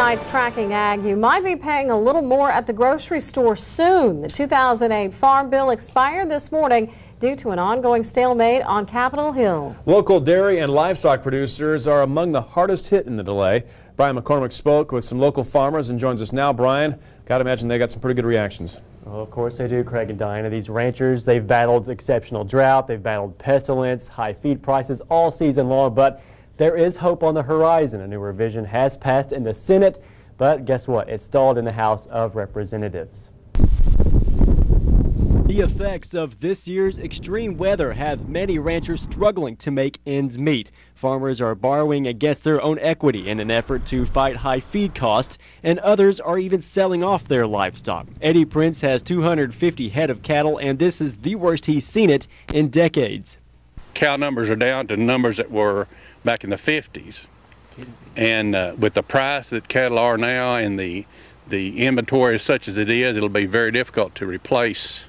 Tonight's Tracking Ag, you might be paying a little more at the grocery store soon. The 2008 Farm Bill expired this morning due to an ongoing stalemate on Capitol Hill. Local dairy and livestock producers are among the hardest hit in the delay. Brian McCormick spoke with some local farmers and joins us now. Brian, got to imagine they got some pretty good reactions. Well, of course they do, Craig and Diana. These ranchers, they've battled exceptional drought, they've battled pestilence, high feed prices all season long, but there is hope on the horizon. A new revision has passed in the Senate, but guess what? It stalled in the House of Representatives. The effects of this year's extreme weather have many ranchers struggling to make ends meet. Farmers are borrowing against their own equity in an effort to fight high feed costs, and others are even selling off their livestock. Eddie Prince has 250 head of cattle, and this is the worst he's seen it in decades. Cow numbers are down to numbers that were back in the 50s, and with the price that cattle are now and the inventory as such as it is, it'll be very difficult to replace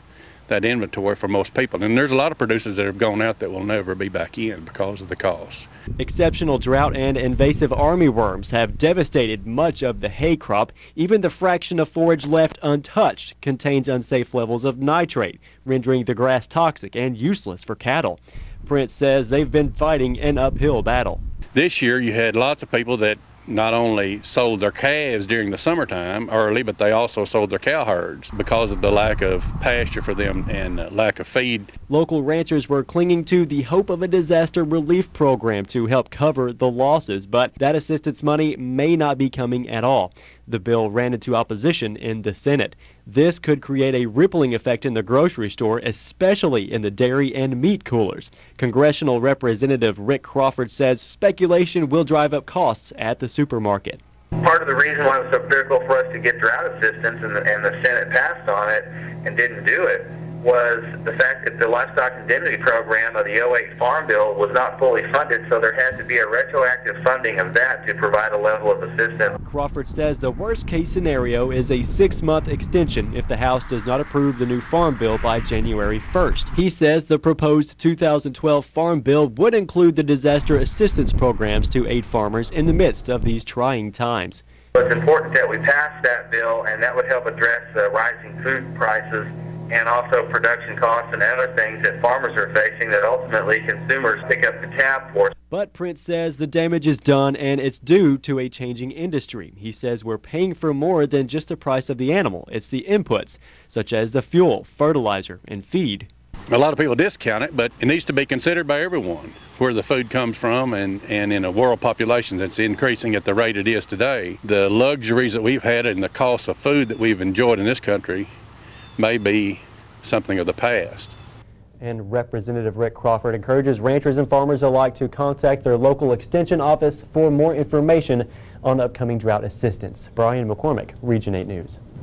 that inventory for most people. And there's a lot of producers that have gone out that will never be back in because of the cost. Exceptional drought and invasive armyworms have devastated much of the hay crop. Even the fraction of forage left untouched contains unsafe levels of nitrate, rendering the grass toxic and useless for cattle. Prince says they've been fighting an uphill battle. This year you had lots of people that not only sold their calves during the summertime early, but they also sold their cow herds because of the lack of pasture for them and lack of feed. Local ranchers were clinging to the hope of a disaster relief program to help cover the losses, but that assistance money may not be coming at all. The bill ran into opposition in the Senate. This could create a rippling effect in the grocery store, especially in the dairy and meat coolers. Congressional Representative Rick Crawford says speculation will drive up costs at the supermarket. Part of the reason why it was so critical for us to get drought assistance and the Senate passed on it and didn't do it was the fact that the livestock indemnity program of the 2008 Farm Bill was not fully funded, so there had to be a retroactive funding of that to provide a level of assistance. Crawford says the worst case scenario is a 6-month extension if the House does not approve the new Farm Bill by January 1st. He says the proposed 2012 Farm Bill would include the disaster assistance programs to aid farmers in the midst of these trying times. It's important that we pass that bill, and that would help address the rising food prices and also production costs and other things that farmers are facing that ultimately consumers pick up the tab for. But Prince says the damage is done and it's due to a changing industry. He says we're paying for more than just the price of the animal. It's the inputs, such as the fuel, fertilizer, and feed. A lot of people discount it, but it needs to be considered by everyone where the food comes from, and in a world population that's increasing at the rate it is today. The luxuries that we've had and the cost of food that we've enjoyed in this country may be something of the past. And Representative Rick Crawford encourages ranchers and farmers alike to contact their local extension office for more information on upcoming drought assistance. Brian McCormick, Region 8 News.